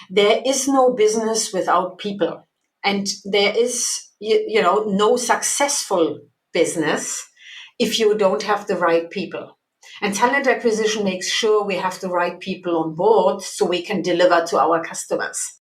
there is no business without people. And there is, no successful business if you don't have the right people. And talent acquisition makes sure we have the right people on board so we can deliver to our customers.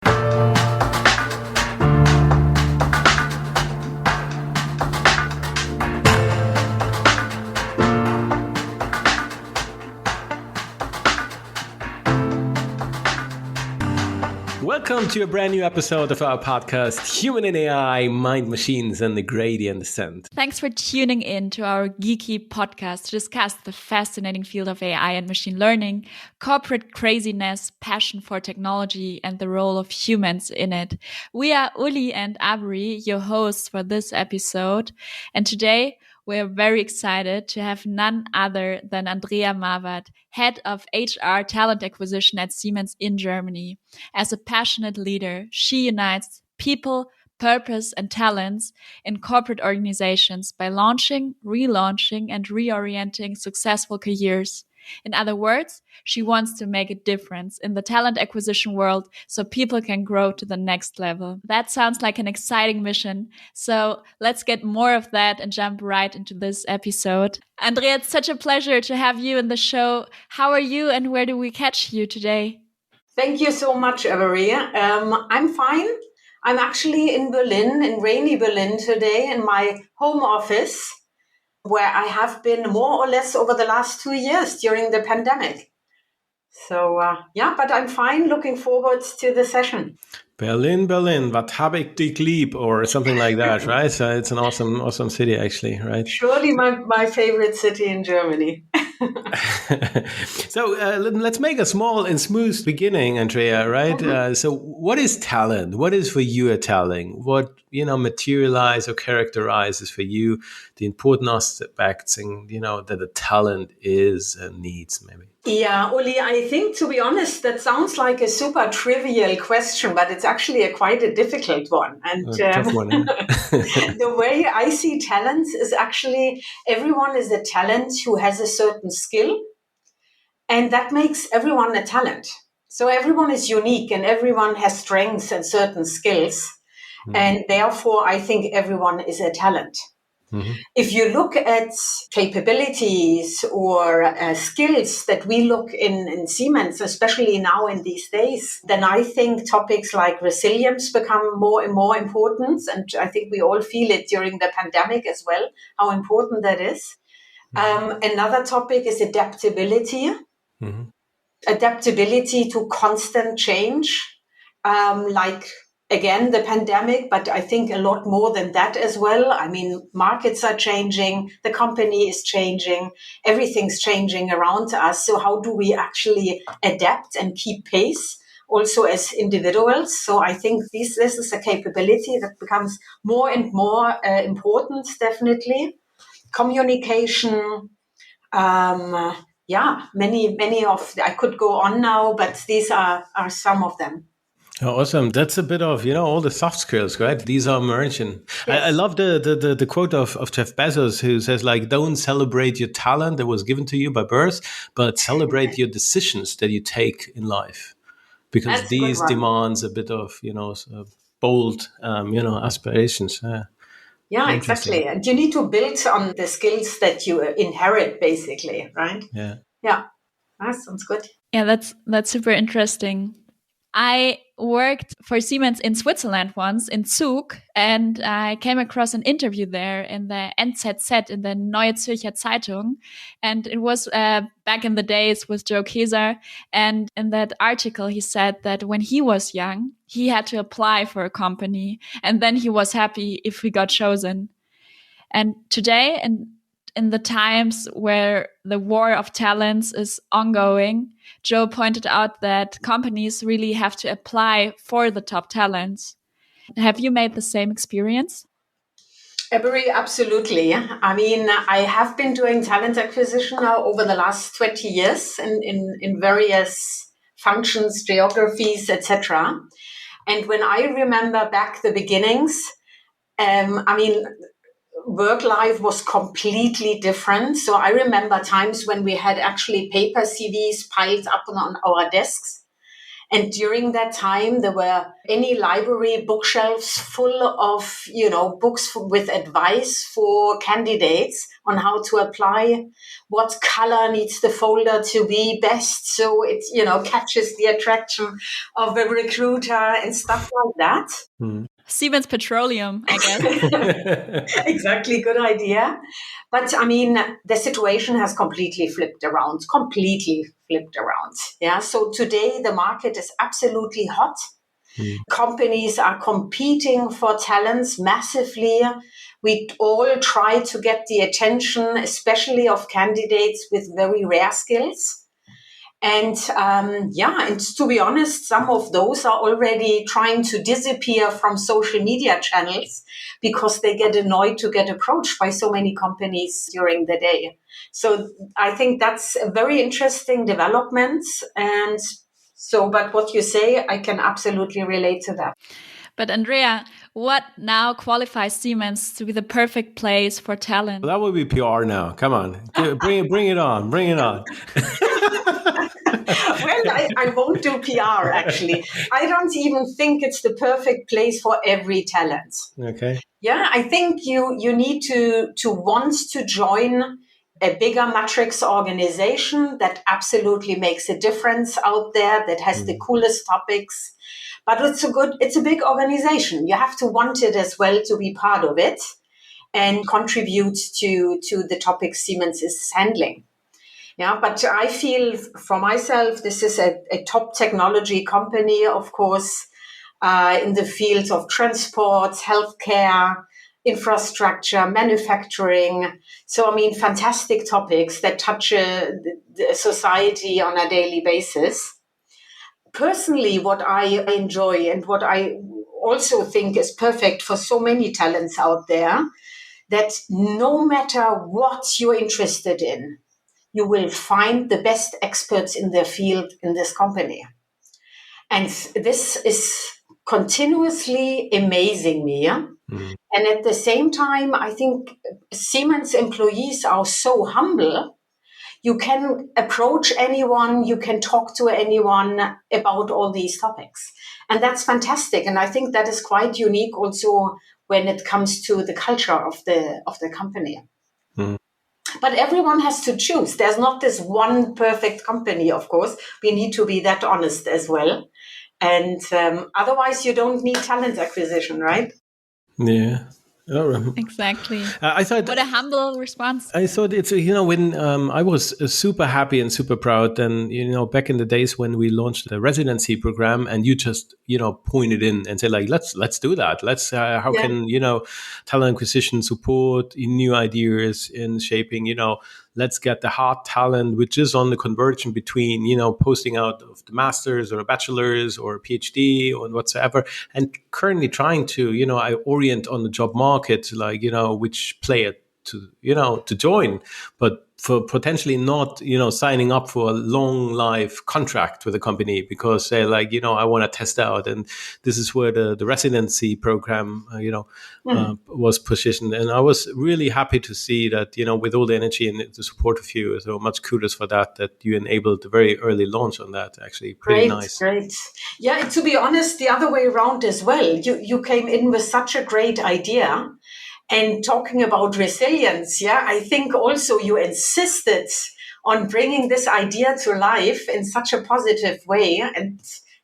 Welcome to a brand new episode of our podcast, Human and AI, Mind Machines and the Gradient Descent. Thanks for tuning in to our geeky podcast to discuss the fascinating field of AI and machine learning, corporate craziness, passion for technology, and the role of humans in it. We are Uli and Abri, your hosts for this episode. And today, we're very excited to have none other than Andrea Mawad, head of HR talent acquisition at Siemens in Germany. As a passionate leader, she unites people, purpose, and talents in corporate organizations by launching, relaunching, and reorienting successful careers. In other words, she wants to make a difference in the talent acquisition world so people can grow to the next level. That sounds like an exciting mission. So let's get more of that and jump right into this episode. Andrea, it's such a pleasure to have you in the show. How are you and where do we catch you today? Thank you so much, Avery. I'm fine. I'm actually in Berlin, in rainy Berlin today, in my home office, where I have been more or less over the last 2 years during the pandemic. So, but I'm fine. Looking forward to the session. Berlin, was habe ich dich lieb, or something like that, right? So it's an awesome city, actually, right? Surely my favorite city in Germany. So let's make a small and smooth beginning, Andrea, right? Mm-hmm. So what is talent? What is for you a talent? What, materialize or characterizes for you the important aspects and, that a talent is and needs, maybe? Yeah, Uli, I think, to be honest, that sounds like a super trivial question, but it's actually quite a difficult one. And tough one, yeah. The way I see talents is actually everyone is a talent who has a certain skill, and that makes everyone a talent. So everyone is unique and everyone has strengths and certain skills. Mm-hmm. And therefore, I think everyone is a talent. Mm-hmm. If you look at capabilities or skills that we look in Siemens, especially now in these days, then I think topics like resilience become more and more important. And I think we all feel it during the pandemic as well, how important that is. Mm-hmm. Another topic is adaptability. Mm-hmm. Adaptability to constant change, again, the pandemic, but I think a lot more than that as well. I mean, markets are changing, the company is changing, everything's changing around us. So how do we actually adapt and keep pace also as individuals? So I think this is a capability that becomes more and more important, definitely. Communication, many of, I could go on now, but these are some of them. Oh, awesome. That's a bit of, all the soft skills, right? These are emerging. Yes. I love the quote of Jeff Bezos, who says, don't celebrate your talent that was given to you by birth, but celebrate your decisions that you take in life. Because that's these demands a bit of, bold, aspirations. Yeah, exactly. And you need to build on the skills that you inherit, basically, right? Yeah. Yeah, that sounds good. Yeah, that's super interesting. I worked for Siemens in Switzerland once, in Zug, and I came across an interview there in the NZZ, in the Neue Zürcher Zeitung. And it was back in the days with Joe Keser. And in that article, he said that when he was young, he had to apply for a company. And then he was happy if he got chosen. And today, in the times where the war of talents is ongoing, Joe pointed out that companies really have to apply for the top talents. Have you made the same experience? Absolutely. I mean, I have been doing talent acquisition now over the last 20 years in various functions, geographies, etc. And when I remember back the beginnings, work life was completely different. So I remember times when we had actually paper CVs piled up on our desks. And during that time, there were any library bookshelves full of, books with advice for candidates on how to apply, what color needs the folder to be best so it, catches the attraction of a recruiter and stuff like that. Siemens Petroleum, I guess. Exactly, good idea. But I mean, the situation has completely flipped around. Yeah. So today the market is absolutely hot. Companies are competing for talents massively. We all try to get the attention, especially of candidates with very rare skills. And and to be honest, some of those are already trying to disappear from social media channels because they get annoyed to get approached by so many companies during the day. So I think that's a very interesting development. And so, but what you say, I can absolutely relate to that. But Andrea, what now qualifies Siemens to be the perfect place for talent? Well, that would be PR now. Come on, bring it on, bring it on. Well, I won't do PR, actually. I don't even think it's the perfect place for every talent. Okay. Yeah, I think you need to want to join a bigger matrix organization that absolutely makes a difference out there, that has the coolest topics. But it's a big organization. You have to want it as well to be part of it and contribute to the topics Siemens is handling. Yeah, but I feel for myself, this is a top technology company, of course, in the fields of transport, healthcare, infrastructure, manufacturing. So, I mean, fantastic topics that touch the society on a daily basis. Personally, what I enjoy and what I also think is perfect for so many talents out there, that no matter what you're interested in, you will find the best experts in their field in this company. And this is continuously amazing me. Yeah? And at the same time, I think Siemens employees are so humble. You can approach anyone, you can talk to anyone about all these topics. And that's fantastic. And I think that is quite unique also when it comes to the culture of the company. But everyone has to choose. There's not this one perfect company, of course. We need to be that honest as well. And otherwise, you don't need talent acquisition, right? Yeah. Exactly. I thought, what a humble response. I thought it's, when I was super happy and super proud, and, back in the days when we launched the residency program and you just, pointed in and said, like, let's do that. How can, talent acquisition support new ideas in shaping, let's get the hot talent, which is on the conversion between, posting out of the master's or a bachelor's or a PhD or whatsoever, and currently trying to, I orient on the job market, like, which player to join, but for potentially not, signing up for a long life contract with a company because they're like, I want to test out. And this is where the residency program, was positioned. And I was really happy to see that, with all the energy and the support of you, so much kudos for that you enabled a very early launch on that. Actually, pretty nice. Great. Yeah, to be honest, the other way around as well. You came in with such a great idea. And talking about resilience, I think also you insisted on bringing this idea to life in such a positive way. And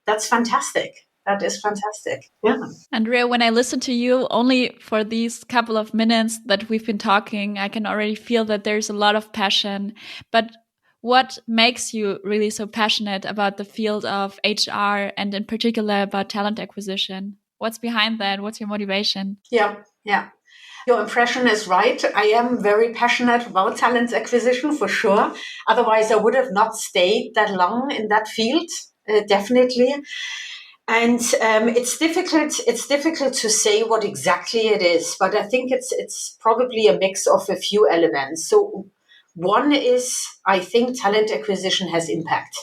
that's fantastic. That is fantastic. Yeah. Andrea, when I listen to you only for these couple of minutes that we've been talking, I can already feel that there's a lot of passion. But what makes you really so passionate about the field of HR and in particular about talent acquisition? What's behind that? What's your motivation? Yeah. Your impression is right. I am very passionate about talent acquisition for sure. Otherwise, I would have not stayed that long in that field, definitely. And it's difficult. It's difficult to say what exactly it is, but I think it's probably a mix of a few elements. So one is, I think talent acquisition has impact.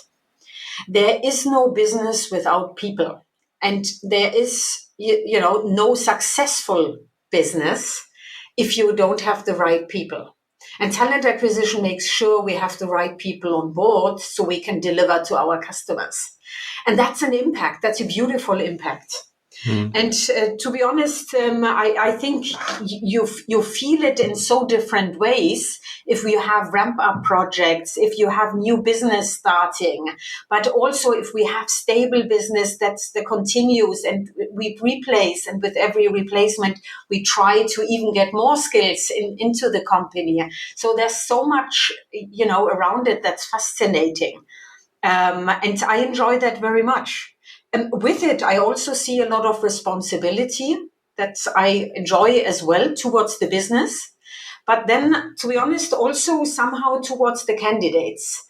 There is no business without people, and there is no successful business if you don't have the right people. And talent acquisition makes sure we have the right people on board so we can deliver to our customers. And that's an impact. That's a beautiful impact. And to be honest, I think you feel it in so different ways if you have ramp-up projects, if you have new business starting, but also if we have stable business that continues and we replace, and with every replacement, we try to even get more skills into the company. So there's so much, around it that's fascinating. And I enjoy that very much. And with it, I also see a lot of responsibility that I enjoy as well towards the business. But then, to be honest, also somehow towards the candidates,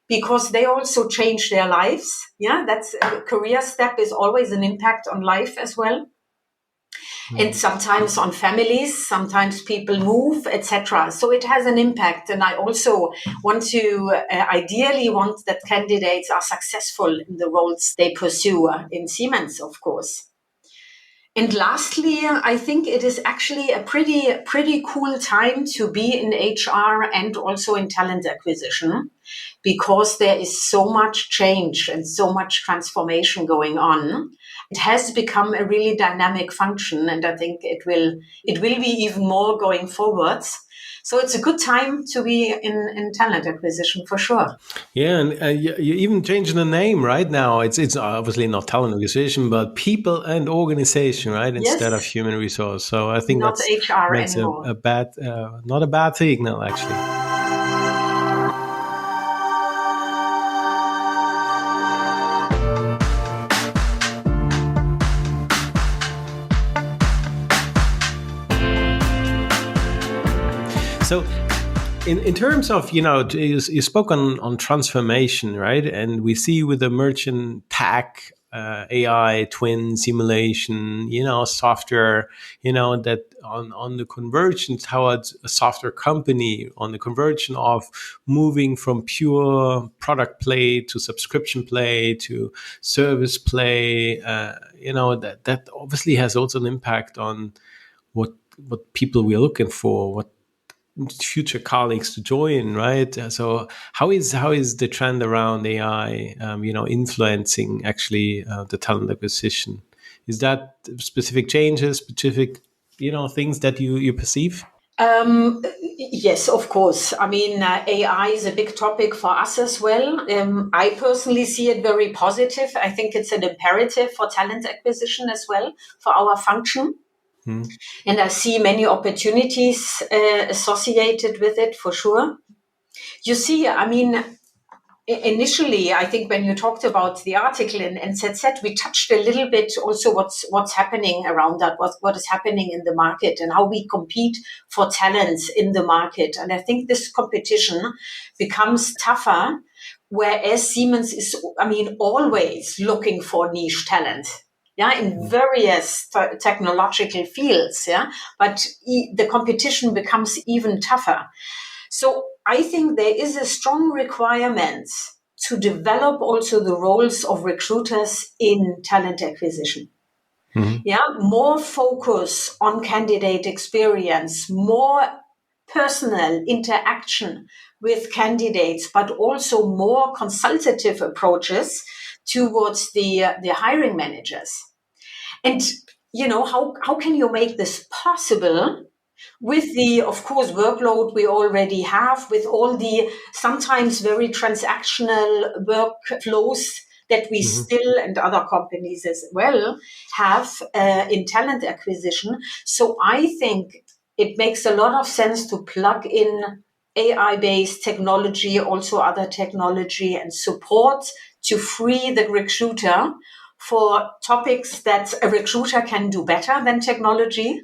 because they also change their lives. Yeah, that's a career step is always an impact on life as well. And sometimes on families, sometimes people move, etc. So it has an impact. And I also want to ideally want that candidates are successful in the roles they pursue in Siemens, of course. And lastly, I think it is actually a pretty cool time to be in HR and also in talent acquisition, because there is so much change and so much transformation going on. It has become a really dynamic function, and I think it will be even more going forwards. So it's a good time to be in talent acquisition for sure. Yeah, and you even changed the name right now. It's obviously not talent acquisition, but people and organization, right? Instead of Yes, human resource. So I think not that's HR makes anymore. a bad, not a bad signal actually. So, in terms of, you spoke on transformation, right? And we see with the merchant tech, AI, twin simulation, software, that on the conversion towards a software company, on the conversion of moving from pure product play to subscription play to service play, that obviously has also an impact on what people we're looking for, what future colleagues to join, right? So how is the trend around AI, influencing actually the talent acquisition? Is that specific changes, specific, things that you perceive? Yes, of course. I mean, AI is a big topic for us as well. I personally see it very positive. I think it's an imperative for talent acquisition as well, for our function. And I see many opportunities associated with it for sure. You see, I mean, initially, I think when you talked about the article in NZZ, we touched a little bit also what's happening around that, what is happening in the market and how we compete for talents in the market. And I think this competition becomes tougher, whereas Siemens is, I mean, always looking for niche talent. Yeah, in various technological fields. Yeah, but the competition becomes even tougher. So I think there is a strong requirement to develop also the roles of recruiters in talent acquisition. Yeah, more focus on candidate experience, more personal interaction with candidates, but also more consultative approaches towards the hiring managers. And how can you make this possible with the, of course, workload we already have, with all the sometimes very transactional workflows that we still, and other companies as well, have in talent acquisition. So I think it makes a lot of sense to plug in AI-based technology, also other technology and support to free the recruiter for topics that a recruiter can do better than technology,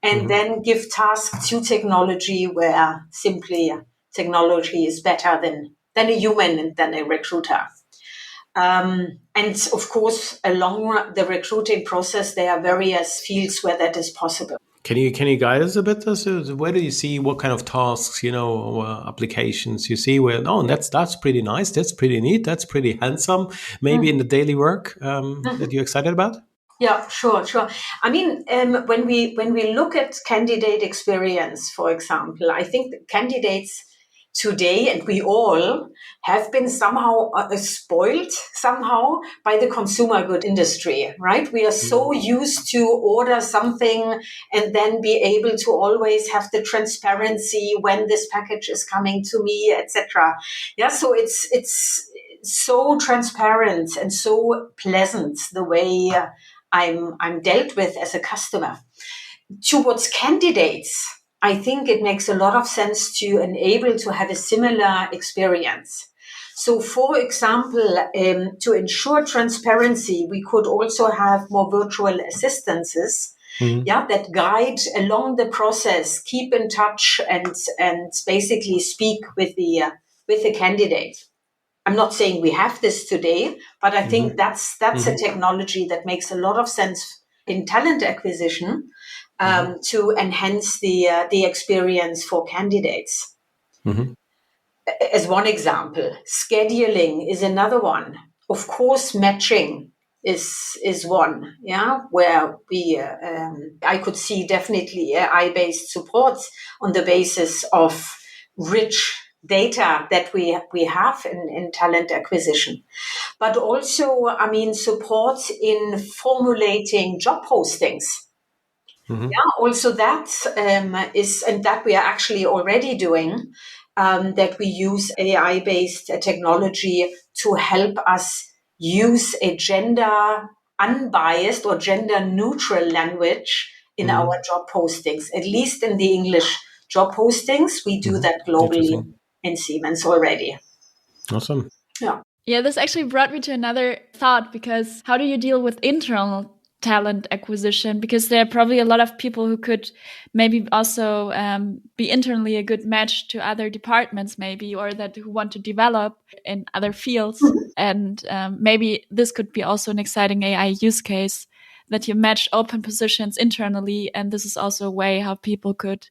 and then give tasks to technology where simply technology is better than a human and than a recruiter. And of course, along the recruiting process, there are various fields where that is possible. Can you guide us a bit? Where do you see what kind of tasks, or applications you see where, oh, that's pretty nice, that's pretty neat, that's pretty handsome, maybe in the daily work that you're excited about? Yeah, sure. I mean, when we look at candidate experience, for example, I think that candidates today, and we all have been somehow spoiled somehow by the consumer good industry, right? We are so used to order something and then be able to always have the transparency when this package is coming to me, etc. Yeah, so it's so transparent and so pleasant the way I'm dealt with as a customer. Towards candidates, I think it makes a lot of sense to enable to have a similar experience. So, for example, to ensure transparency, we could also have more virtual assistances, that guide along the process, keep in touch, and basically speak with the candidate. I'm not saying we have this today, but I think that's a technology that makes a lot of sense in talent acquisition, to enhance the experience for candidates. As one example, scheduling is another one. Of course, matching is one, where I could see definitely AI-based support on the basis of rich data that we have in talent acquisition. But also, I mean, support in formulating job postings. Yeah, also that is, and that we are actually already doing, that we use AI-based technology to help us use a gender unbiased or gender neutral language in our job postings, at least in the English job postings. We do that globally in Siemens already. Awesome. Yeah. Yeah, this actually brought me to another thought, because how do you deal with internal talent acquisition? Because there are probably a lot of people who could maybe also be internally a good match to other departments, maybe, or that who want to develop in other fields. And maybe this could be also an exciting AI use case, that you match open positions internally. And this is also a way how people could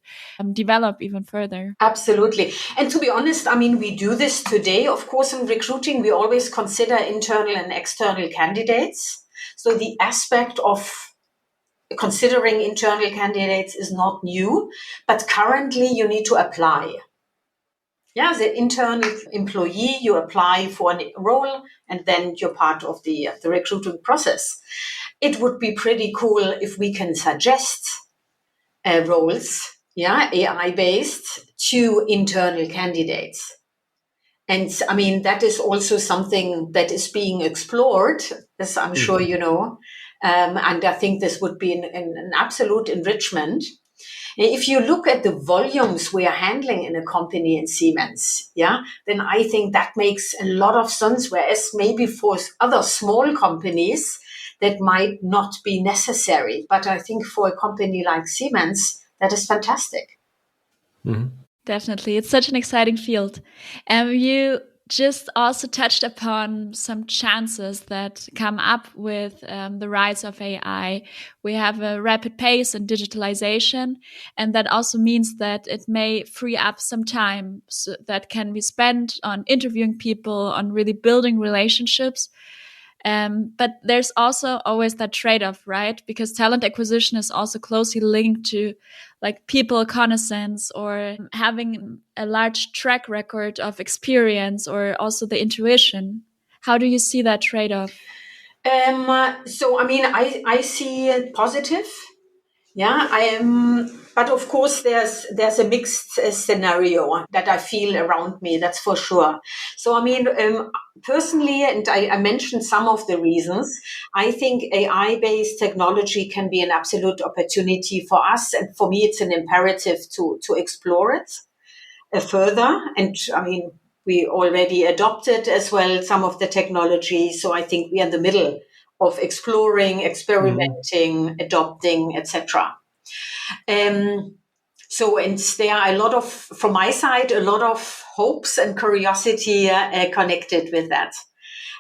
develop even further. Absolutely. And to be honest, I mean, we do this today. Of course, in recruiting, we always consider internal and external candidates. So the aspect of considering internal candidates is not new, but currently you need to apply. Yeah, as an internal employee, you apply for a role and then you're part of the recruiting process. It would be pretty cool if we can suggest roles, AI-based, to internal candidates. And I mean, that is also something that is being explored, as I'm sure you know. And I think this would be an absolute enrichment. If you look at the volumes we are handling in a company in Siemens, then I think that makes a lot of sense, whereas maybe for other small companies, that might not be necessary. But I think for a company like Siemens, that is fantastic. Definitely. It's such an exciting field. You just also touched upon some chances that come up with the rise of AI. We have a rapid pace in digitalization, and that also means that it may free up some time that can be spent on interviewing people, on really building relationships. But there's also always that trade-off, right? Because talent acquisition is also closely linked to like people connaissance, or having a large track record of experience, or also the intuition. How do you see that trade-off? So, I mean, I see it positive. Yeah, I am. But of course, there's a mixed scenario that I feel around me. That's for sure. So, I mean, personally, and I mentioned some of the reasons. I think AI-based technology can be an absolute opportunity for us, and for me, it's an imperative to explore it further. And I mean, we already adopted as well some of the technology. So I think we're in the middle of exploring, experimenting, adopting, etc. So, and there are a lot of, from my side, a lot of hopes and curiosity connected with that.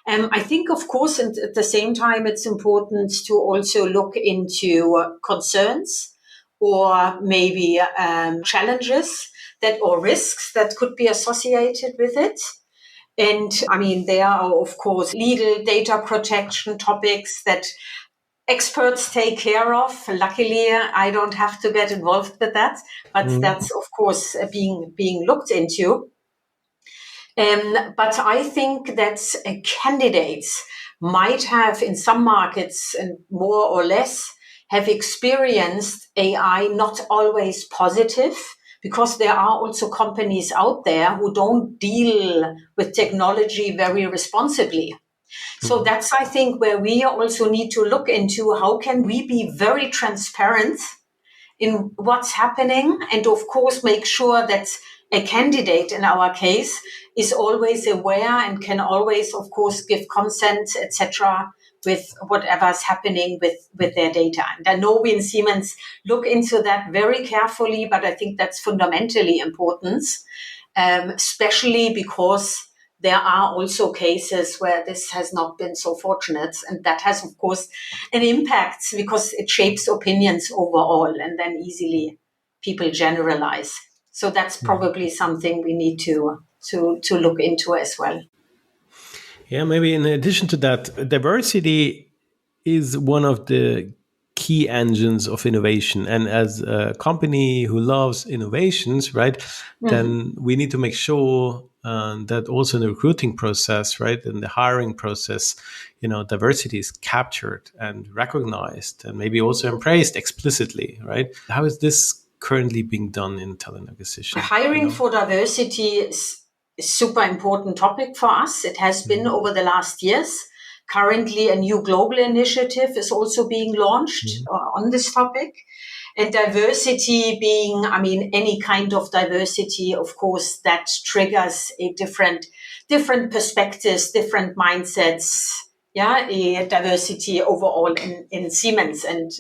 I think, of course, and at the same time, it's important to also look into concerns or maybe challenges that or risks that could be associated with it. And I mean, there are, of course, legal data protection topics that experts take care of. Luckily, I don't have to get involved with that, but that's, of course, being looked into. But I think that candidates might have, in some markets, and more or less, have experienced AI not always positive, because there are also companies out there who don't deal with technology very responsibly. So that's, I think, where we also need to look into how can we be very transparent in what's happening, and of course make sure that a candidate in our case is always aware and can always of course give consent, etc., with whatever's happening with their data. And I know we in Siemens look into that very carefully, but I think that's fundamentally important, especially because there are also cases where this has not been so fortunate. And that has, of course, an impact because it shapes opinions overall, and then easily people generalize. So that's probably something we need to look into as well. Yeah, maybe in addition to that, diversity is one of the key engines of innovation. And as a company who loves innovations, right, then we need to make sure that also in the recruiting process, right, in the hiring process, diversity is captured and recognized and maybe also embraced explicitly, right? How is this currently being done in talent acquisition? Hiring for diversity is a super important topic for us. It has been over the last years. Currently, a new global initiative is also being launched on this topic. And diversity being, any kind of diversity, of course, that triggers a different perspectives, different mindsets. Yeah, a diversity overall in Siemens and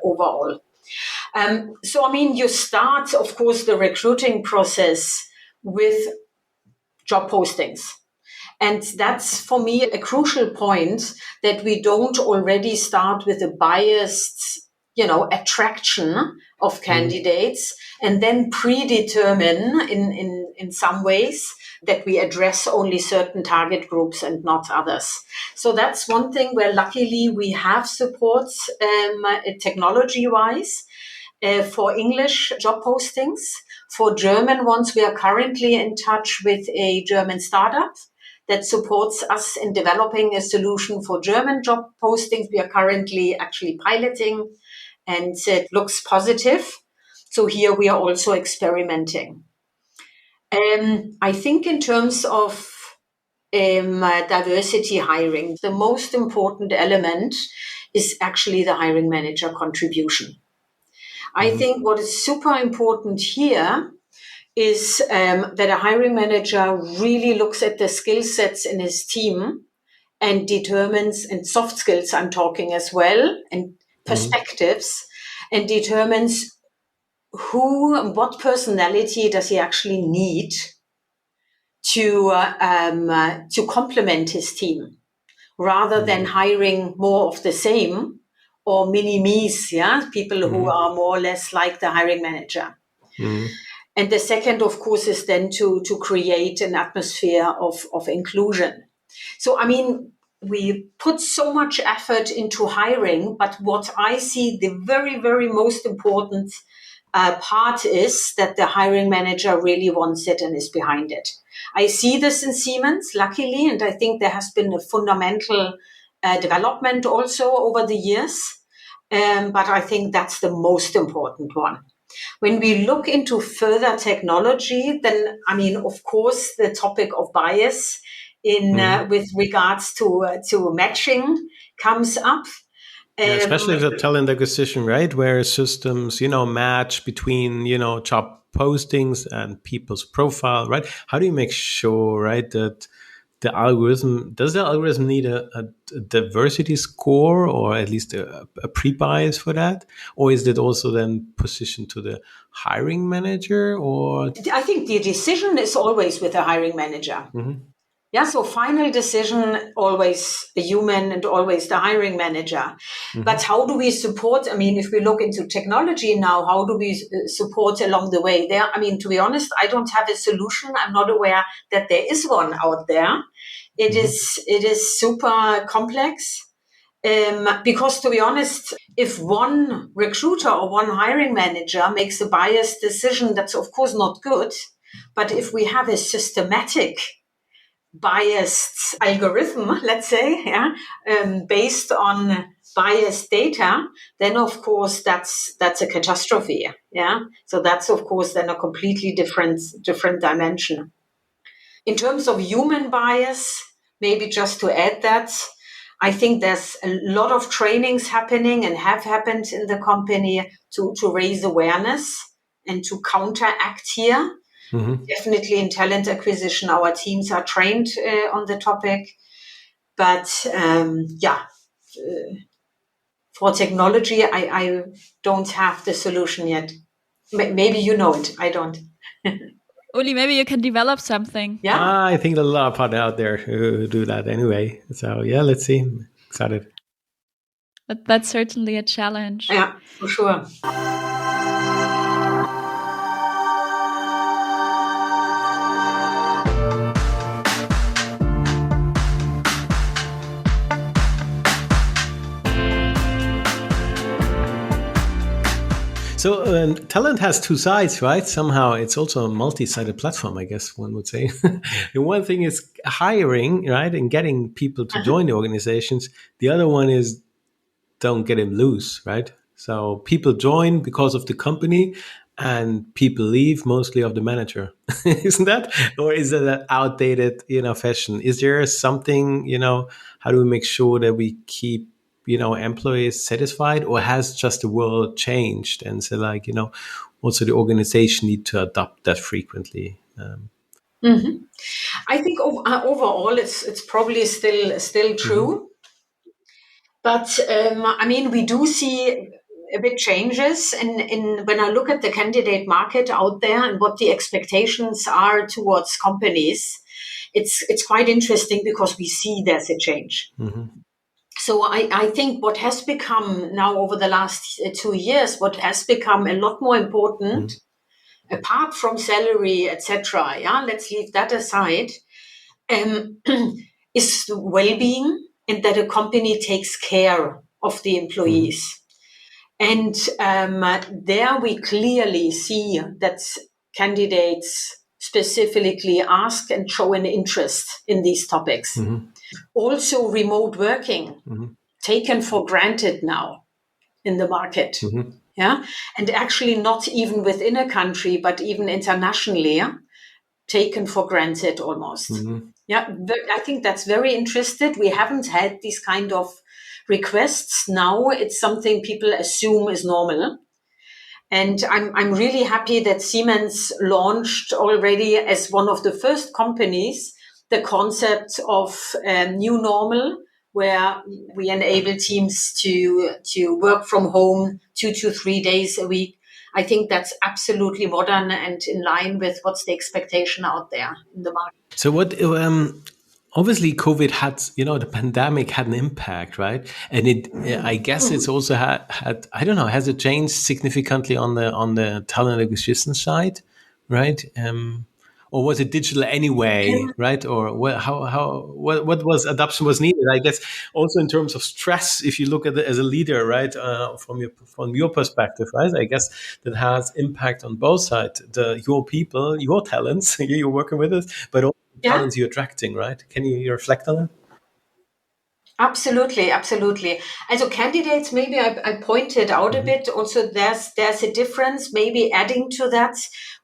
overall. You start, of course, the recruiting process with job postings. And that's, for me, a crucial point, that we don't already start with a biased, attraction of candidates and then predetermine in some ways that we address only certain target groups and not others. So that's one thing where luckily we have supports technology-wise for English job postings. For German ones, we are currently in touch with a German startup that supports us in developing a solution for German job postings. We are currently actually piloting, and it looks positive. So here we are also experimenting. I think in terms of diversity hiring, the most important element is actually the hiring manager contribution. I think what is super important here is that a hiring manager really looks at the skill sets in his team and determines, and soft skills I'm talking as well, and perspectives, and determines what personality does he actually need to complement his team, rather than hiring more of the same or mini-me's, people who are more or less like the hiring manager. And the second, of course, is then to create an atmosphere of inclusion. So, we put so much effort into hiring, but what I see the very, very most important part is that the hiring manager really wants it and is behind it. I see this in Siemens, luckily, and I think there has been a fundamental development also over the years. But I think that's the most important one. When we look into further technology, then, of course, the topic of bias with regards to matching comes up. Yeah, especially the talent acquisition, right? Where systems, match between, job postings and people's profile, right? How do you make sure, right, that the algorithm need a diversity score, or at least a pre-bias for that? Or is it also then positioned to the hiring manager? Or I think the decision is always with the hiring manager. Yeah, so final decision, always a human and always the hiring manager. But how do we support? If we look into technology now, how do we support along the way there? To be honest, I don't have a solution. I'm not aware that there is one out there. It is super complex. Because to be honest, if one recruiter or one hiring manager makes a biased decision, that's of course not good. But if we have a systematic biased algorithm, let's say, based on biased data, then of course that's a catastrophe. Yeah. So that's of course then a completely different dimension. In terms of human bias, maybe just to add that, I think there's a lot of trainings happening and have happened in the company to raise awareness and to counteract here. Mm-hmm. Definitely in talent acquisition, our teams are trained on the topic. But for technology, I don't have the solution yet. Maybe you know it. I don't. Uli, maybe you can develop something. Yeah. I think there's a lot of people out there who do that anyway. So yeah, let's see. I'm excited. But that's certainly a challenge. Yeah, for sure. So talent has two sides, right? Somehow it's also a multi-sided platform, I guess one would say. And one thing is hiring, right, and getting people to join the organizations. The other one is don't get him loose, right? So people join because of the company and people leave mostly of the manager. Isn't that? Or is it an outdated, fashion? Is there something, how do we make sure that we keep, employees satisfied, or has just the world changed? And so also the organization need to adopt that frequently. I think overall it's probably still true. But I mean, we do see a bit changes in when I look at the candidate market out there and what the expectations are towards companies. It's quite interesting because we see there's a change. So I think what has become now over the last 2 years, what has become a lot more important, apart from salary, etc. Yeah, let's leave that aside. Is well-being, and that a company takes care of the employees. And there we clearly see that candidates specifically ask and show an interest in these topics. Also, remote working, taken for granted now in the market. Yeah, and actually not even within a country, but even internationally, taken for granted almost. Yeah, I think that's very interesting. We haven't had these kind of requests. Now it's something people assume is normal. And I'm really happy that Siemens launched already as one of the first companies the concept of new normal, where we enable teams to work from home 2 to 3 days a week. I think that's absolutely modern and in line with what's the expectation out there in the market. So what? Obviously, COVID had, the pandemic had an impact, right? And I guess it's also had. I don't know. Has it changed significantly on the talent acquisition side, right? Or was it digital anyway, right? Or what was adoption was needed? I guess also in terms of stress, if you look at it as a leader, right, from your perspective, right? I guess that has impact on both sides. Your people, your talents, you're working with us, but also the talents you're attracting, right? Can you reflect on that? Absolutely, absolutely. Also candidates, maybe I pointed out a bit. Also, there's a difference. Maybe adding to that,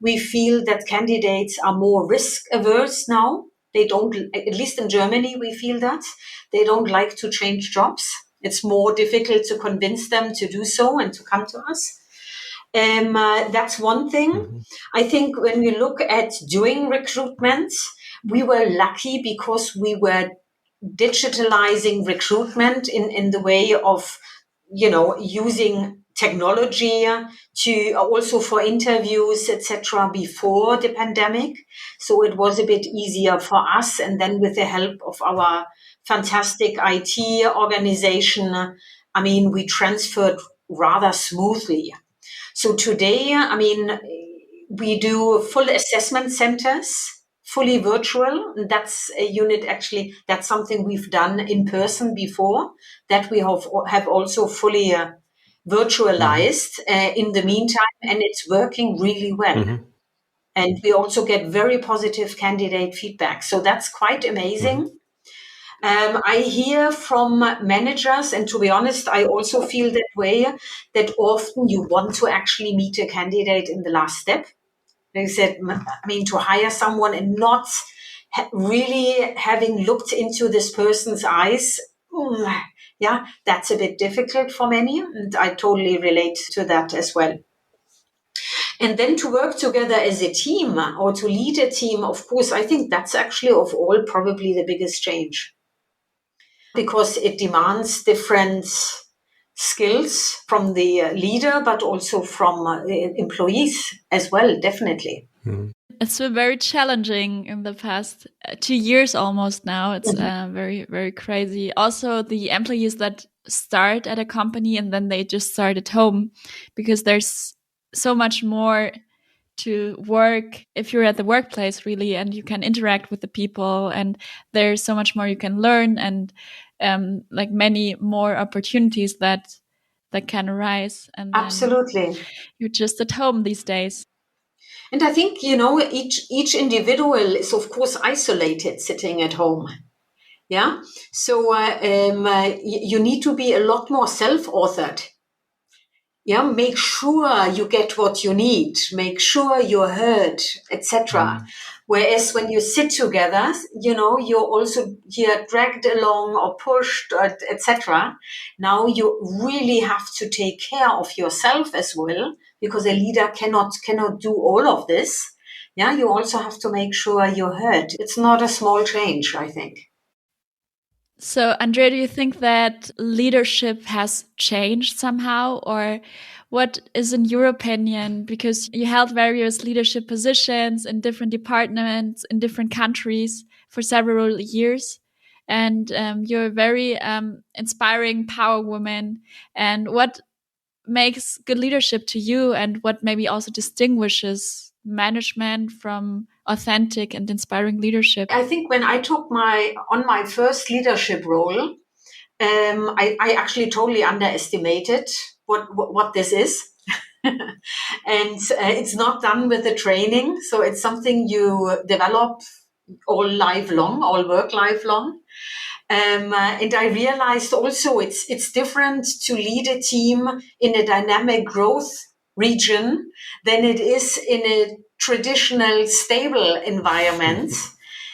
we feel that candidates are more risk averse now. They don't, at least in Germany, we feel that they don't like to change jobs. It's more difficult to convince them to do so and to come to us. That's one thing. I think when we look at doing recruitment, we were lucky because we were digitalizing recruitment in the way of, using technology to also for interviews, etc. before the pandemic. So it was a bit easier for us. And then with the help of our fantastic IT organization, I mean, we transferred rather smoothly. So today, I mean, we do full assessment centers, fully virtual. That's a unit, actually, that's something we've done in person before, that we have also fully virtualized in the meantime, and it's working really well. And we also get very positive candidate feedback. So that's quite amazing. I hear from managers, and to be honest, I also feel that way, that often you want to actually meet a candidate in the last step. They said, I mean, to hire someone and not really having looked into this person's eyes, yeah, that's a bit difficult for many. And I totally relate to that as well. And then to work together as a team or to lead a team, of course, I think that's actually of all probably the biggest change, because it demands different skills from the leader, but also from employees as well, definitely. It's been very challenging in the past 2 years almost now. It's very, very crazy. Also, the employees that start at a company and then they just start at home, because there's so much more to work if you're at the workplace, really, and you can interact with the people, and there's so much more you can learn, and like many more opportunities that can arise. And absolutely, you're just at home these days. And I think, each individual is, of course, isolated sitting at home. Yeah. So you need to be a lot more self-authored. Yeah. Make sure you get what you need. Make sure you're heard, etc. Whereas when you sit together, you're also dragged along or pushed, etc. Now you really have to take care of yourself as well, because a leader cannot do all of this. Yeah, you also have to make sure you're heard. It's not a small change, I think. So, Andrea, do you think that leadership has changed somehow, or what is in your opinion? Because you held various leadership positions in different departments in different countries for several years, and you're a very inspiring power woman. And what makes good leadership to you, and what maybe also distinguishes management from authentic and inspiring leadership? I think when I took on my first leadership role, I actually totally underestimated what this is. And it's not done with the training. So it's something you develop all work lifelong. And I realized also it's different to lead a team in a dynamic growth region than it is in a traditional stable environment.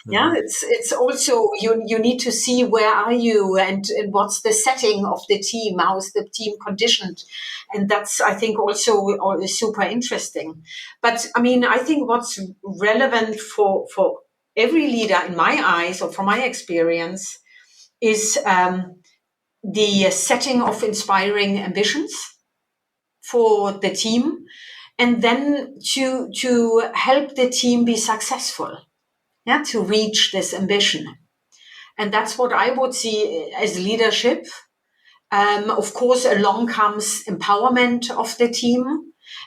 Yeah, it's also you need to see where are you and what's the setting of the team, how's the team conditioned, and that's, I think, also super interesting. But I mean, I think what's relevant for every leader, in my eyes or from my experience, is the setting of inspiring ambitions for the team, and then to help the team be successful, to reach this ambition. And that's what I would see as leadership. Of course, along comes empowerment of the team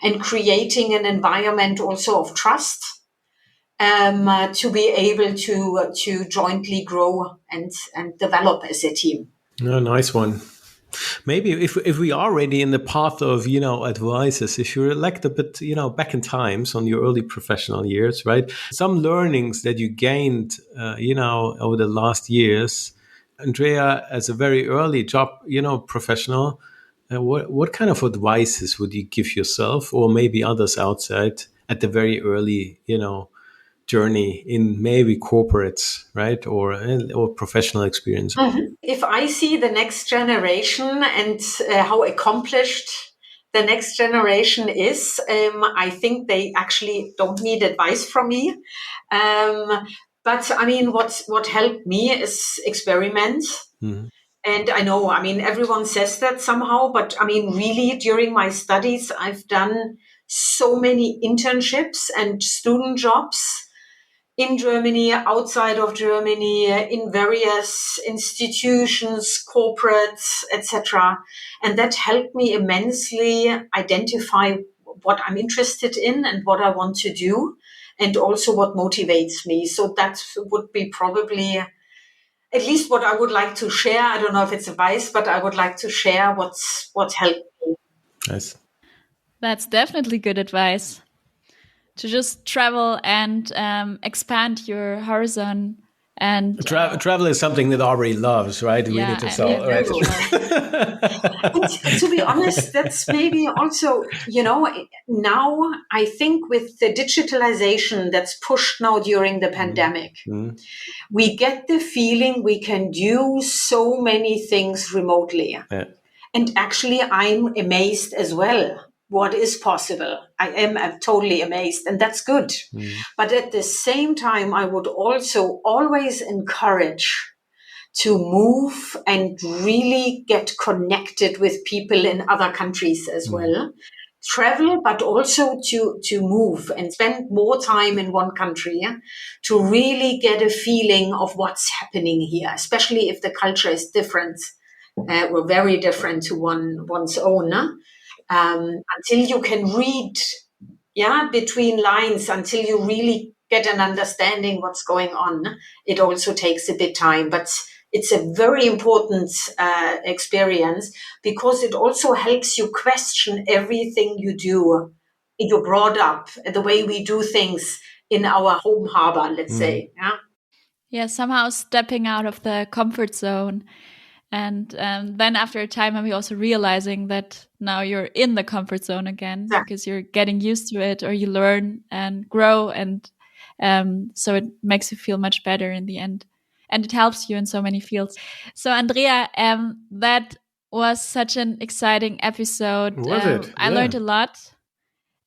and creating an environment also of trust, to be able to jointly grow and develop as a team. No, nice one. Maybe if we are already in the path of, advices, if you reflect a bit, back in times on your early professional years, right? Some learnings that you gained, over the last years, Andrea, as a very early job, professional, what kind of advices would you give yourself or maybe others outside at the very early, journey in maybe corporates, right, or professional experience? If I see the next generation and how accomplished the next generation is, I think they actually don't need advice from me. But I mean, what helped me is experiment. And I know, I mean, everyone says that somehow, but I mean, really, during my studies, I've done so many internships and student jobs in Germany, outside of Germany, in various institutions, corporates, etc. And that helped me immensely identify what I'm interested in and what I want to do, and also what motivates me. So that would be probably at least what I would like to share. I don't know if it's advice, but I would like to share what's helped me. Nice. That's definitely good advice. to just travel and expand your horizon. And travel is something that Aubrey loves, right? Yeah, really to sell, right? And to be honest, that's maybe also, now I think with the digitalization that's pushed now during the pandemic, we get the feeling we can do so many things remotely. Yeah. And actually, I'm amazed as well what is possible. I'm totally amazed, and that's good. But at the same time, I would also always encourage to move and really get connected with people in other countries as well. Travel, but also to move and spend more time in one country, to really get a feeling of what's happening here, especially if the culture is different. Or very different to one's own, until you can read, between lines, until you really get an understanding what's going on. It also takes a bit time, but it's a very important experience, because it also helps you question everything you do. You're brought up the way we do things in our home harbor, let's say. Yeah, somehow stepping out of the comfort zone. And then after a time, I'm also realizing that now you're in the comfort zone again, because you're getting used to it, or you learn and grow. And so it makes you feel much better in the end. And it helps you in so many fields. So Andrea, that was such an exciting episode. Was it? Yeah. I learned a lot.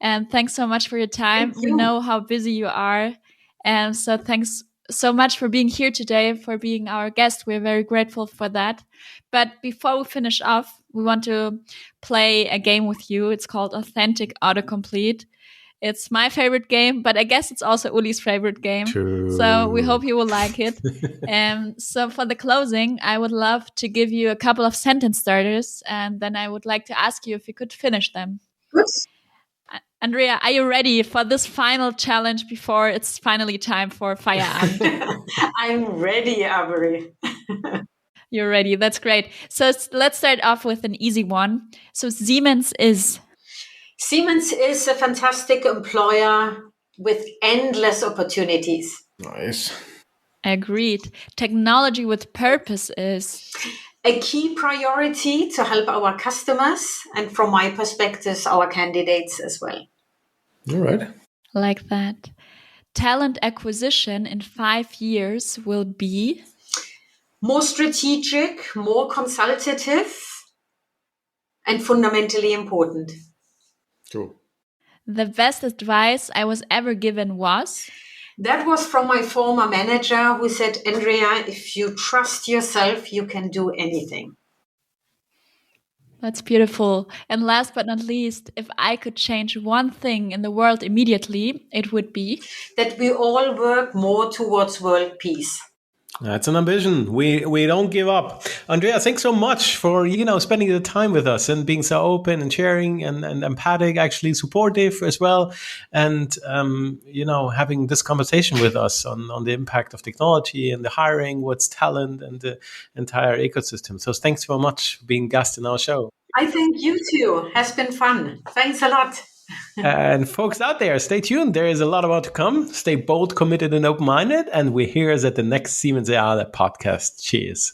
And thanks so much for your time. We know how busy you are. And so thanks so much for being here today, for being our guest. We're very grateful for that. But before we finish off, we want to play a game with you. It's called Authentic Autocomplete. It's my favorite game, but I guess it's also Uli's favorite game. True. So we hope you will like it. So for the closing, I would love to give you a couple of sentence starters, and then I would like to ask you if you could finish them. Good. Andrea, are you ready for this final challenge before it's finally time for Feierabend? I'm ready, Avery. You're ready. That's great. So let's start off with an easy one. So Siemens is a fantastic employer with endless opportunities. Nice. Agreed. Technology with purpose is a key priority to help our customers, and from my perspective, our candidates as well. All right. Like that. Talent acquisition in 5 years will be more strategic, more consultative, and fundamentally important. Cool. The best advice I was ever given was? That was from my former manager, who said, Andrea, if you trust yourself, you can do anything. That's beautiful. And last but not least, if I could change one thing in the world immediately, it would be that we all work more towards world peace. That's an ambition. We don't give up. Andrea, thanks so much for, spending the time with us and being so open and sharing and empathic, actually supportive as well. And, having this conversation with us on the impact of technology and the hiring, what's talent, and the entire ecosystem. So thanks so much for being guest in our show. I think you too. Has been fun. Thanks a lot. And folks out there, stay tuned. There is a lot more to come. Stay bold, committed, and open-minded. And we're here at the next Siemens AI podcast. Cheers.